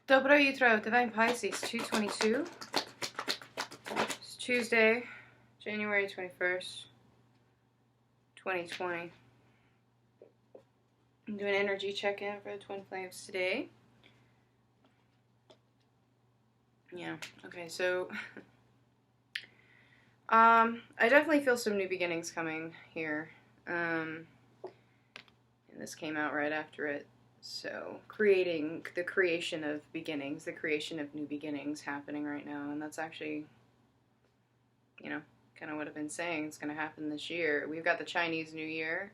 Dobro Jutro, Divine Pisces, 222. It's Tuesday, January 21st, 2020. I'm doing an energy check-in for the Twin Flames today. Yeah, okay, so I definitely feel some new beginnings coming here. And this came out right after it. So, the creation of beginnings, the creation of new beginnings happening right now, and that's actually, kind of what I've been saying is going to happen this year. We've got the Chinese New Year,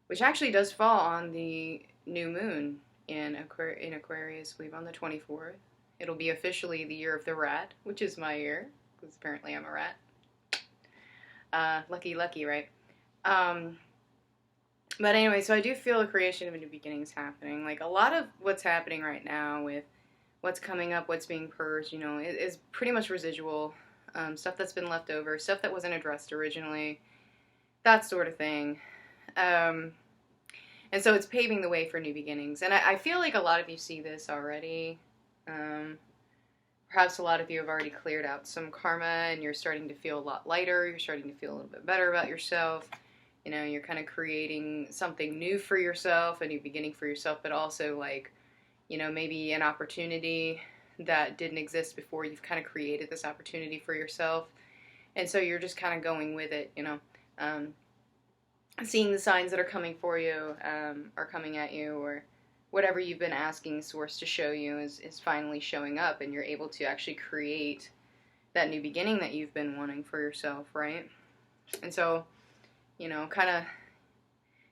which actually does fall on the new moon in Aquarius, I believe on the 24th. It'll be officially the year of the rat, which is my year, because apparently I'm a rat. Lucky, right? But anyway, so I do feel a creation of new beginnings happening. Like, a lot of what's happening right now with what's coming up, what's being purged, is pretty much residual. Stuff that's been left over, stuff that wasn't addressed originally, that sort of thing. And so it's paving the way for new beginnings. And I feel like a lot of you see this already. Perhaps a lot of you have already cleared out some karma and you're starting to feel a lot lighter. You're starting to feel a little bit better about yourself. You're kind of creating something new for yourself, a new beginning for yourself, but also like, maybe an opportunity that didn't exist before. You've kind of created this opportunity for yourself. And so you're just kind of going with it, seeing the signs that are coming for you, are coming at you, or whatever you've been asking Source to show you is finally showing up, and you're able to actually create that new beginning that you've been wanting for yourself, right? And so, kind of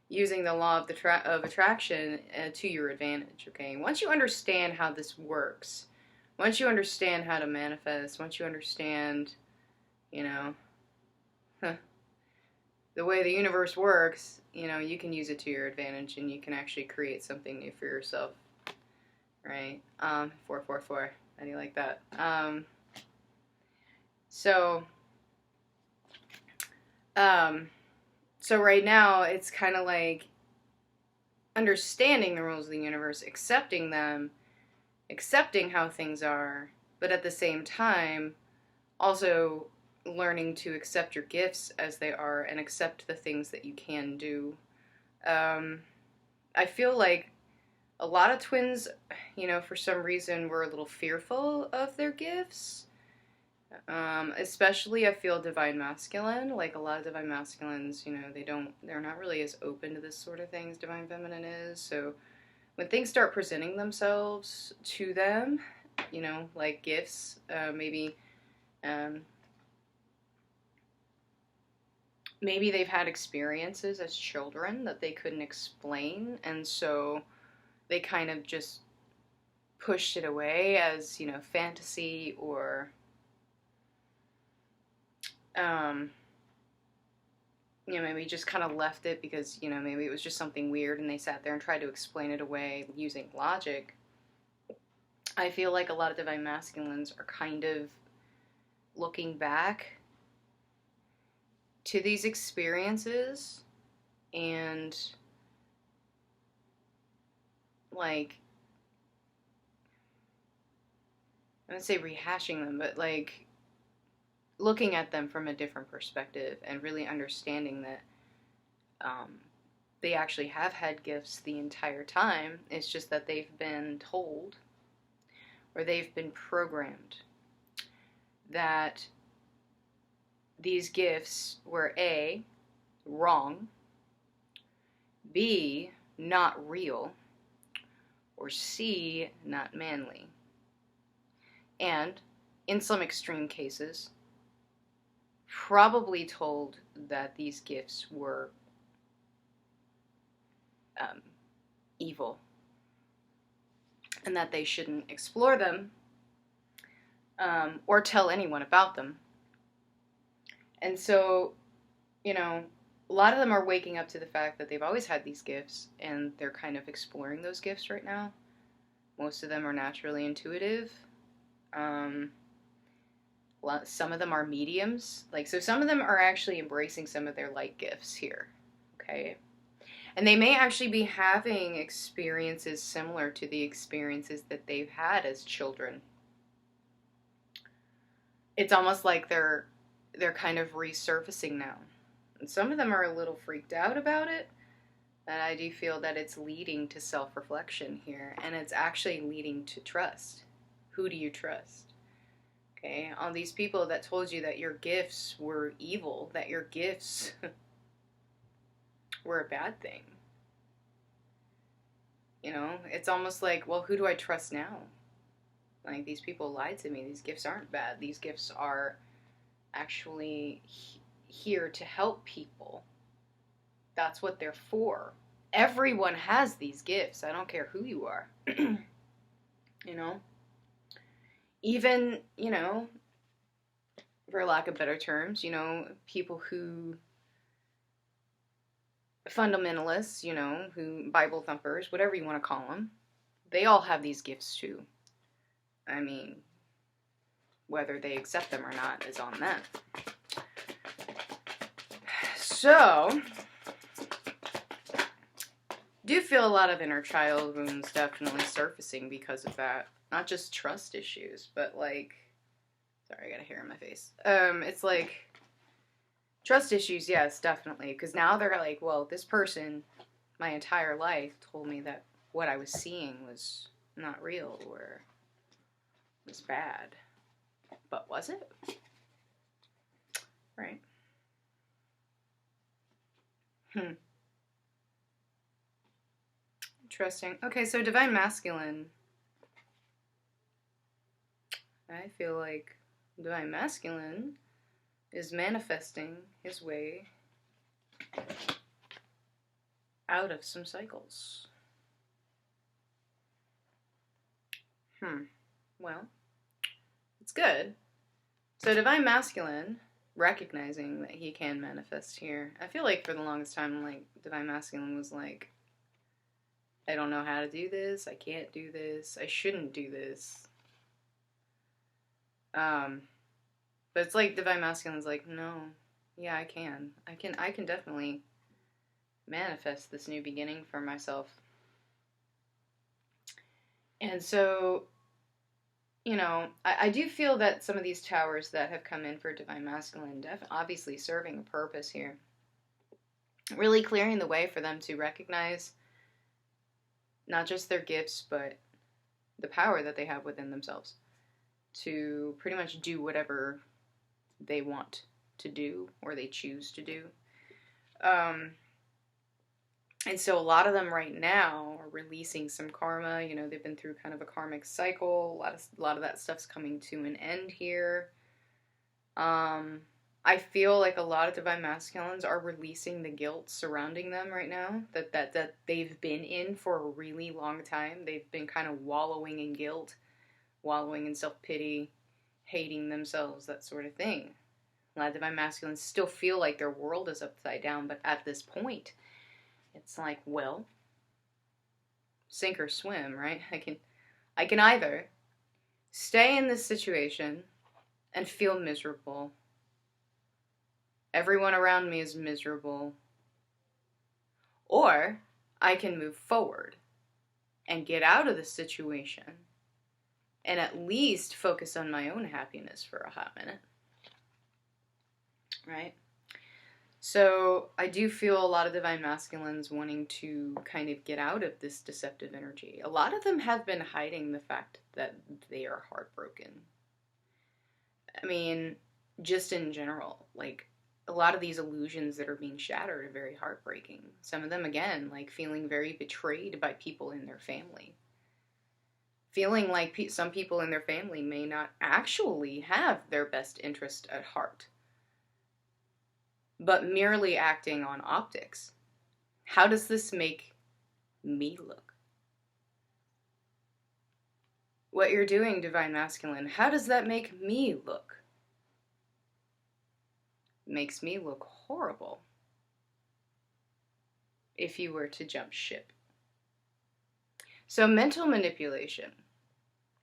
using the law of attraction to your advantage, okay? Once you understand how this works, once you understand how to manifest, once you understand, the way the universe works, you can use it to your advantage and you can actually create something new for yourself, right? 444, how do you like that? So right now it's kind of like understanding the rules of the universe, accepting them, accepting how things are, but at the same time also learning to accept your gifts as they are and accept the things that you can do. I feel like a lot of twins, for some reason were a little fearful of their gifts. Especially I feel divine masculine, like a lot of divine masculines, they're not really as open to this sort of thing as divine feminine is. So when things start presenting themselves to them, like gifts, maybe they've had experiences as children that they couldn't explain, and so they kind of just pushed it away as, fantasy, or maybe just kind of left it because, maybe it was just something weird and they sat there and tried to explain it away using logic. I feel like a lot of divine masculines are kind of looking back to these experiences and, like, I wouldn't say rehashing them, but, like, looking at them from a different perspective and really understanding that they actually have had gifts the entire time. It's just that they've been told, or they've been programmed, that these gifts were A, wrong, B, not real, or C, not manly. And, in some extreme cases, probably told that these gifts were evil and that they shouldn't explore them or tell anyone about them. And so, a lot of them are waking up to the fact that they've always had these gifts and they're kind of exploring those gifts right now. Most of them are naturally intuitive. Some of them are mediums. So some of them are actually embracing some of their light gifts here, okay? And they may actually be having experiences similar to the experiences that they've had as children. It's almost like they're kind of resurfacing now. And some of them are a little freaked out about it, but I do feel that it's leading to self-reflection here, and it's actually leading to trust. Who do you trust? Okay, all these people that told you that your gifts were evil, that your gifts were a bad thing. You know, it's almost like, well, who do I trust now? Like, these people lied to me. These gifts aren't bad. These gifts are actually here to help people. That's what they're for. Everyone has these gifts. I don't care who you are. You know? Even, you know, for lack of better terms, you know, people who, fundamentalists, you know, who, Bible thumpers, whatever you want to call them, they all have these gifts too. I mean, whether they accept them or not is on them. So, do feel a lot of inner child wounds definitely surfacing because of that. Not just trust issues, but like, sorry, I got a hair in my face. It's like, trust issues, yes, definitely. Because now they're like, well, this person, my entire life, told me that what I was seeing was not real or was bad. But was it? Right? Interesting. Okay, so Divine Masculine. I feel like Divine Masculine is manifesting his way out of some cycles. Well, it's good. So Divine Masculine, recognizing that he can manifest here. I feel like for the longest time, like, Divine Masculine was like, I don't know how to do this, I can't do this, I shouldn't do this. But it's like Divine Masculine's like, no, yeah, I can definitely manifest this new beginning for myself. And so, you know, I do feel that some of these towers that have come in for Divine Masculine, obviously serving a purpose here. Really clearing the way for them to recognize not just their gifts, but the power that they have within themselves to pretty much do whatever they want to do or they choose to do. And so a lot of them right now are releasing some karma. You know, they've been through kind of a karmic cycle. A lot of that stuff's coming to an end here. I feel like a lot of Divine Masculines are releasing the guilt surrounding them right now that they've been in for a really long time. They've been kind of wallowing in guilt, wallowing in self-pity, hating themselves, that sort of thing. A lot of Divine Masculines still feel like their world is upside down, but at this point, it's like, well, sink or swim, right? I can either stay in this situation and feel miserable. Everyone around me is miserable. Or I can move forward and get out of the situation and at least focus on my own happiness for a hot minute. Right? So I do feel a lot of Divine Masculines wanting to kind of get out of this deceptive energy. A lot of them have been hiding the fact that they are heartbroken. I mean, just in general, like, a lot of these illusions that are being shattered are very heartbreaking. Some of them, again, like feeling very betrayed by people in their family. Feeling like some people in their family may not actually have their best interest at heart, but merely acting on optics. How does this make me look? What you're doing, Divine Masculine, how does that make me look? Makes me look horrible if you were to jump ship. So mental manipulation.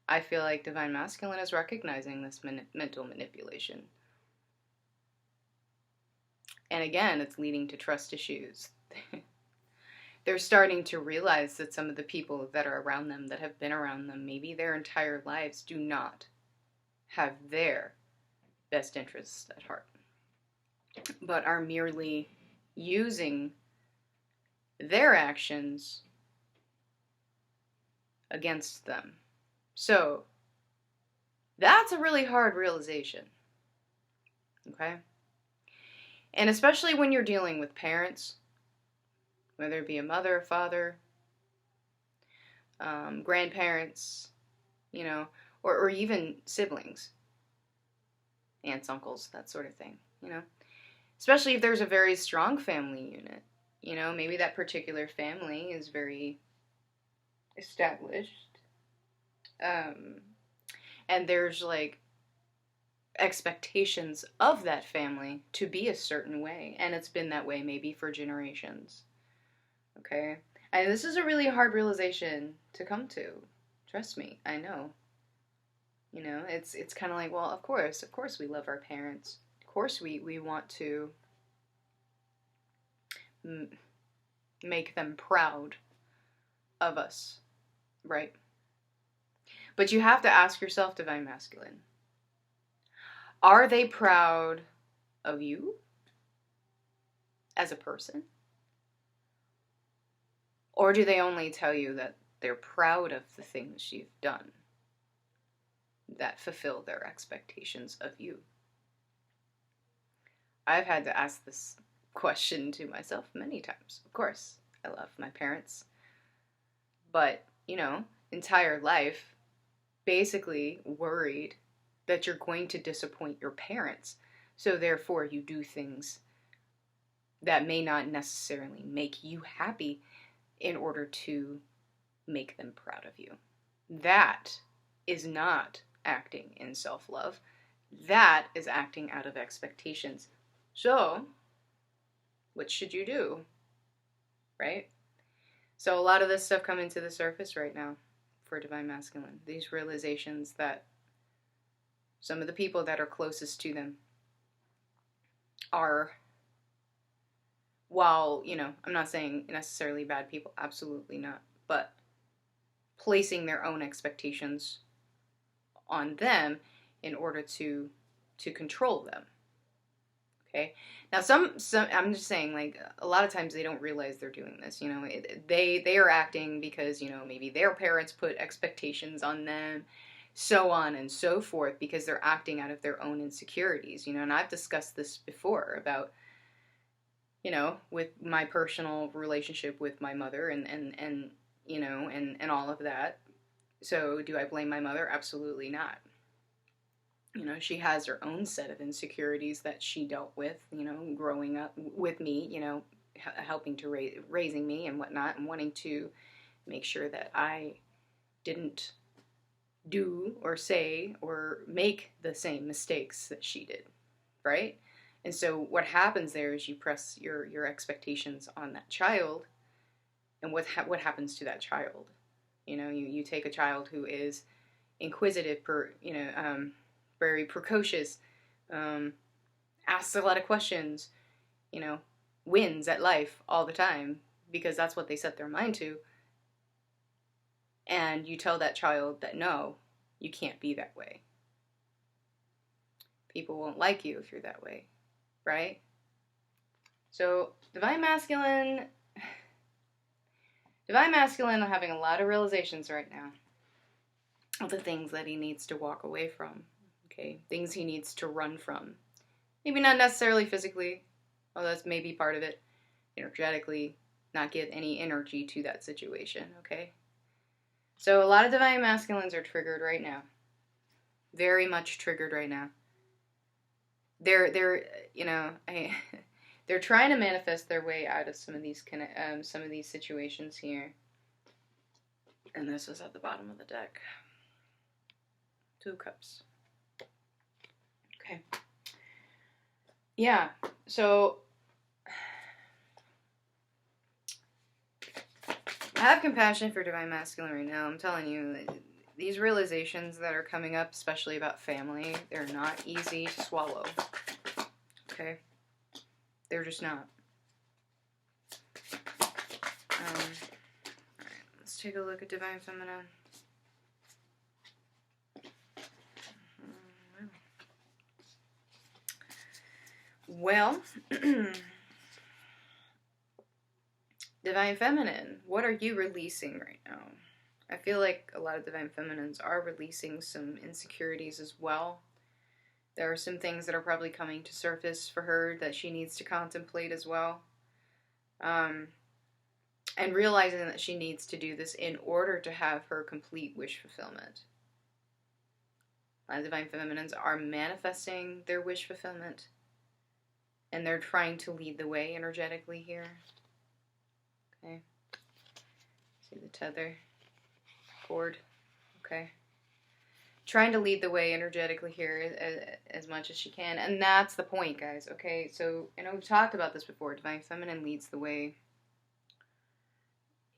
I feel like Divine Masculine is recognizing this mental manipulation. And again, it's leading to trust issues. they're starting to realize that some of the people that are around them, that have been around them, maybe their entire lives, do not have their best interests at heart, but are merely using their actions against them. So that's a really hard realization, okay? And especially when you're dealing with parents, whether it be a mother, father, grandparents, you know, or even siblings, aunts, uncles, that sort of thing, you know. Especially if there's a very strong family unit, you know, maybe that particular family is very established, and there's like expectations of that family to be a certain way, and it's been that way maybe for generations. Okay, and this is a really hard realization to come to. Trust me, I know. You know, it's kind of like, well, of course we love our parents. Of course we want to make them proud of us, right? But you have to ask yourself, Divine Masculine, are they proud of you as a person? Or do they only tell you that they're proud of the things you've done that fulfill their expectations of you? I've had to ask this question to myself many times. Of course, I love my parents. But, you know, entire life, basically worried that you're going to disappoint your parents. So therefore you do things that may not necessarily make you happy in order to make them proud of you. That is not acting in self-love. That is acting out of expectations. So, what should you do? Right? So a lot of this stuff coming to the surface right now for Divine Masculine. These realizations that some of the people that are closest to them are, while, you know, I'm not saying necessarily bad people, absolutely not, but placing their own expectations on them in order to control them. Okay. Now, some I'm just saying, like, a lot of times they don't realize they're doing this. You know, they are acting because, you know, maybe their parents put expectations on them, so on and so forth, because they're acting out of their own insecurities. You know, and I've discussed this before about, you know, with my personal relationship with my mother and you know, and all of that. So, do I blame my mother? Absolutely not. You know, she has her own set of insecurities that she dealt with, you know, growing up with me, you know, helping to raising me and whatnot, and wanting to make sure that I didn't do or say or make the same mistakes that she did, right? And so what happens there is you press your expectations on that child, and what happens to that child? You know, you take a child who is inquisitive, very precocious, asks a lot of questions, you know, wins at life all the time because that's what they set their mind to. And you tell that child that no, you can't be that way. People won't like you if you're that way, right? So Divine Masculine are having a lot of realizations right now of the things that he needs to walk away from. Okay, things he needs to run from. Maybe not necessarily physically, although that's maybe part of it. Energetically, not give any energy to that situation, okay? So a lot of Divine Masculines are triggered right now. Very much triggered right now. They're you know, they're trying to manifest their way out of some of these situations here. And this is at the bottom of the deck. 2 of Cups. Okay. Yeah, so I have compassion for Divine Masculine right now. I'm telling you, these realizations that are coming up, especially about family, they're not easy to swallow. Okay? They're just not. Alright, let's take a look at Divine Feminine. Well, Divine Feminine, what are you releasing right now? I feel like a lot of Divine Feminines are releasing some insecurities as well. There are some things that are probably coming to surface for her that she needs to contemplate as well. And realizing that she needs to do this in order to have her complete wish fulfillment. A lot of Divine Feminines are manifesting their wish fulfillment. And they're trying to lead the way energetically here. Okay. See the tether. Cord. Okay. Trying to lead the way energetically here as much as she can. And that's the point, guys. Okay, so, we've talked about this before. Divine Feminine leads the way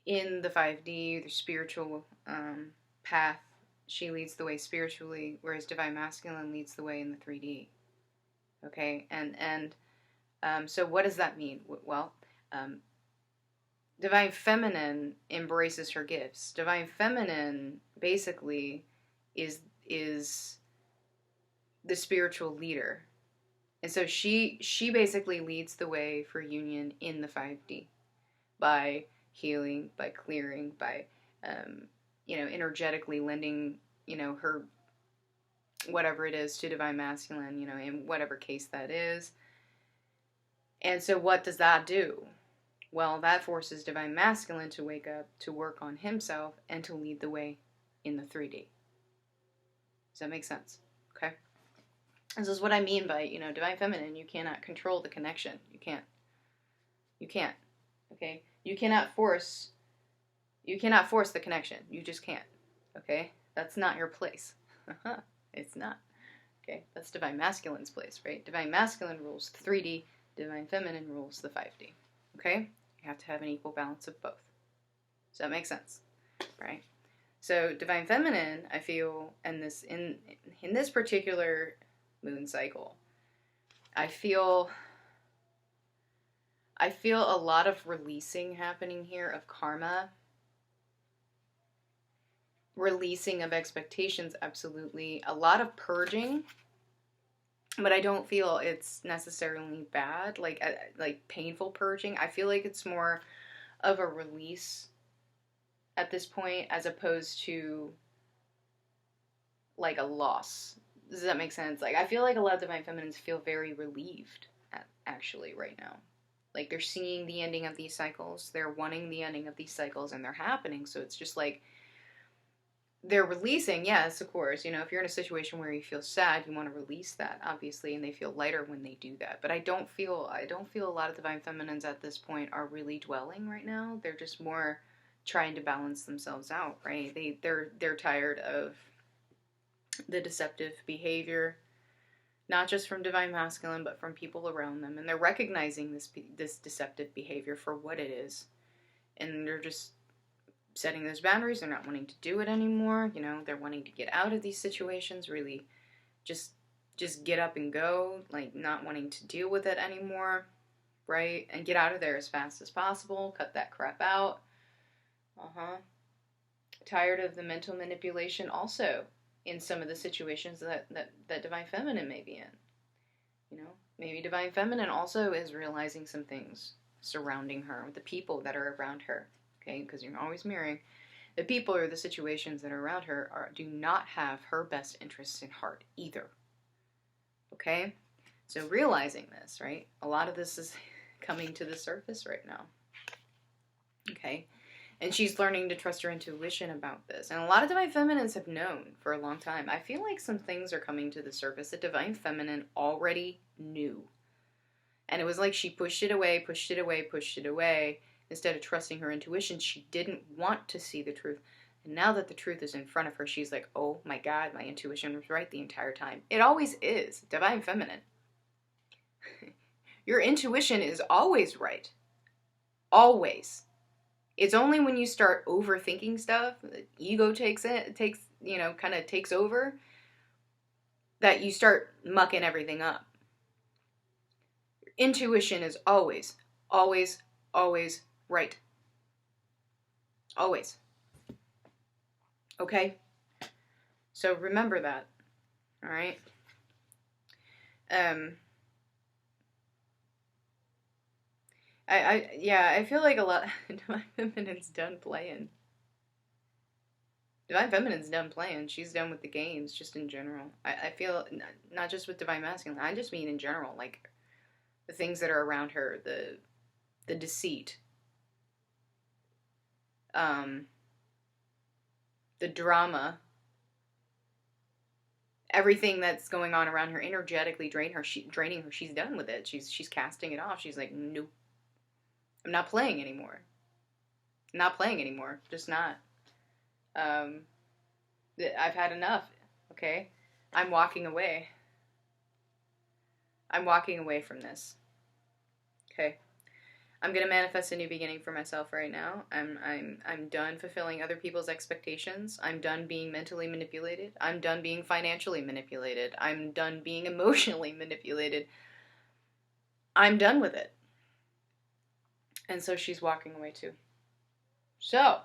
in the 5D, the spiritual path. She leads the way spiritually, whereas Divine Masculine leads the way in the 3D. Okay, and so what does that mean? Well, Divine Feminine embraces her gifts. Divine Feminine basically is the spiritual leader. And so she basically leads the way for union in the 5D by healing, by clearing, by energetically lending, her whatever it is to Divine Masculine, in whatever case that is. And so what does that do? Well, that forces Divine Masculine to wake up, to work on himself, and to lead the way in the 3D. Does that make sense? Okay? This is what I mean by, Divine Feminine. You cannot control the connection. You can't. Okay? You cannot force the connection. You just can't. Okay? That's not your place. It's not. Okay? That's Divine Masculine's place, right? Divine Masculine rules the 3D. Divine Feminine rules the 5D. Okay? You have to have an equal balance of both. Does that make sense? Right? So Divine Feminine, I feel, in this particular moon cycle, I feel a lot of releasing happening here of karma. Releasing of expectations, absolutely. A lot of purging. But I don't feel it's necessarily bad, like painful purging. I feel like it's more of a release at this point as opposed to like a loss. Does that make sense? Like, I feel like a lot of Divine Feminines feel very relieved actually right now. Like, they're seeing the ending of these cycles. They're wanting the ending of these cycles, and they're happening. So it's just like they're releasing, yes, of course. If you're in a situation where you feel sad, you want to release that, obviously, and they feel lighter when they do that. But I don't feel a lot of Divine Feminines at this point are really dwelling right now. They're just more trying to balance themselves out, right? They're tired of the deceptive behavior, not just from Divine Masculine, but from people around them, and they're recognizing this deceptive behavior for what it is, and they're just setting those boundaries. They're not wanting to do it anymore. They're wanting to get out of these situations, really just get up and go, like not wanting to deal with it anymore, right? And get out of there as fast as possible. Cut that crap out. Tired of the mental manipulation also in some of the situations that Divine Feminine may be in. Maybe Divine Feminine also is realizing some things surrounding her, the people that are around her. Okay, because you're always mirroring. The people or the situations that are around her do not have her best interests in heart either. Okay? So realizing this, right? A lot of this is coming to the surface right now. Okay? And she's learning to trust her intuition about this. And a lot of Divine Feminines have known for a long time. I feel like some things are coming to the surface that Divine Feminine already knew. And it was like she pushed it away, instead of trusting her intuition. She didn't want to see the truth. And now that the truth is in front of her, she's like, oh my God, my intuition was right the entire time. It always is. Divine Feminine. Your intuition is always right. Always. It's only when you start overthinking stuff, the ego takes over, that you start mucking everything up. Your intuition is always, always, always right. Always. Okay? So remember that. All right? I feel like a lot Divine Feminine's done playing. Divine Feminine's done playing. She's done with the games, just in general. I feel, not just with Divine Masculine, I just mean in general, like, the things that are around her, the deceit, the drama, everything that's going on around her energetically draining her. She's done with it. She's casting it off. She's like, nope, I'm not playing anymore. I'm not playing anymore. Just not. I've had enough. Okay, I'm walking away. I'm walking away from this. Okay. I'm gonna manifest a new beginning for myself right now. I'm done fulfilling other people's expectations. I'm done being mentally manipulated. I'm done being financially manipulated. I'm done being emotionally manipulated. I'm done with it. And so she's walking away too. So,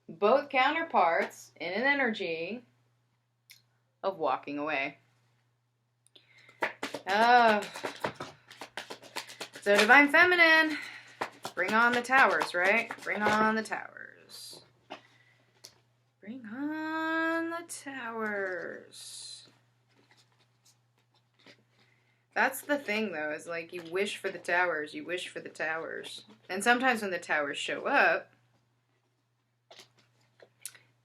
both counterparts in an energy of walking away. So Divine Feminine, bring on the towers, right? Bring on the towers. Bring on the towers. That's the thing, though, is like you wish for the towers, you wish for the towers. And sometimes when the towers show up,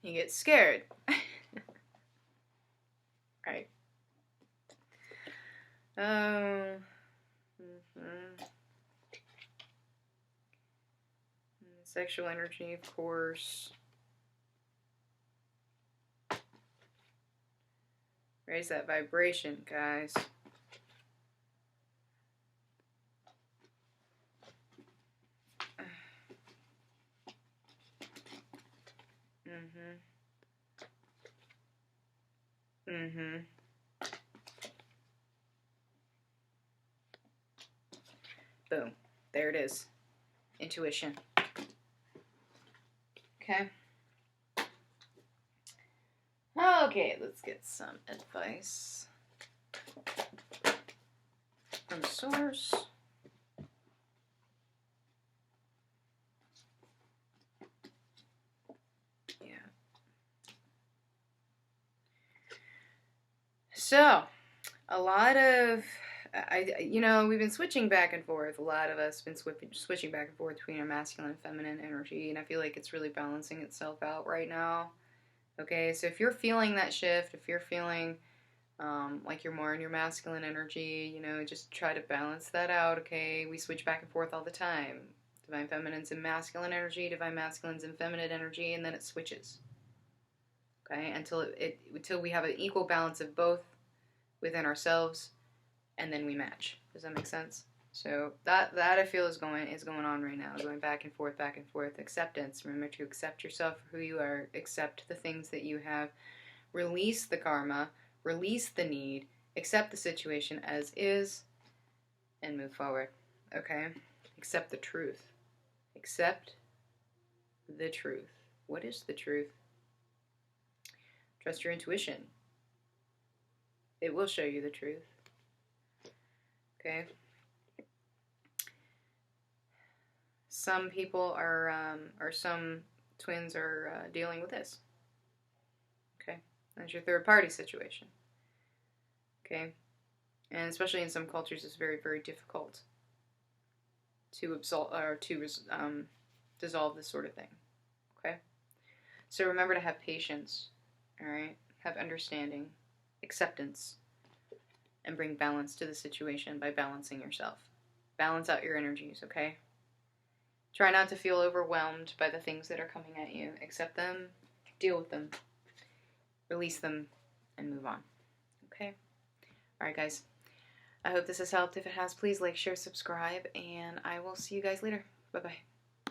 you get scared. Right. Sexual energy, of course. Raise that vibration, guys. Boom. There it is. Intuition. Okay. Okay, let's get some advice from source. Yeah. So, a lot of, we've been switching back and forth. A lot of us have been switching back and forth between our masculine and feminine energy, and I feel like it's really balancing itself out right now. Okay, so if you're feeling that shift, if you're feeling like you're more in your masculine energy, just try to balance that out, okay? We switch back and forth all the time. Divine Feminine's in masculine energy, Divine Masculine's in feminine energy, and then it switches. Okay, until we have an equal balance of both within ourselves, and then we match. Does that make sense? So that I feel is going on right now, going back and forth, back and forth. Acceptance. Remember to accept yourself for who you are. Accept the things that you have. Release the karma. Release the need. Accept the situation as is, and move forward. Okay? Accept the truth. Accept the truth. What is the truth? Trust your intuition. It will show you the truth. Okay? Some people or some twins are dealing with this. Okay? That's your third party situation. Okay? And especially in some cultures, it's very, very difficult to dissolve this sort of thing. Okay? So remember to have patience. Alright? Have understanding, acceptance, and bring balance to the situation by balancing yourself. Balance out your energies, okay? Try not to feel overwhelmed by the things that are coming at you. Accept them, deal with them, release them, and move on. Okay? Alright, guys. I hope this has helped. If it has, please like, share, subscribe, and I will see you guys later. Bye-bye.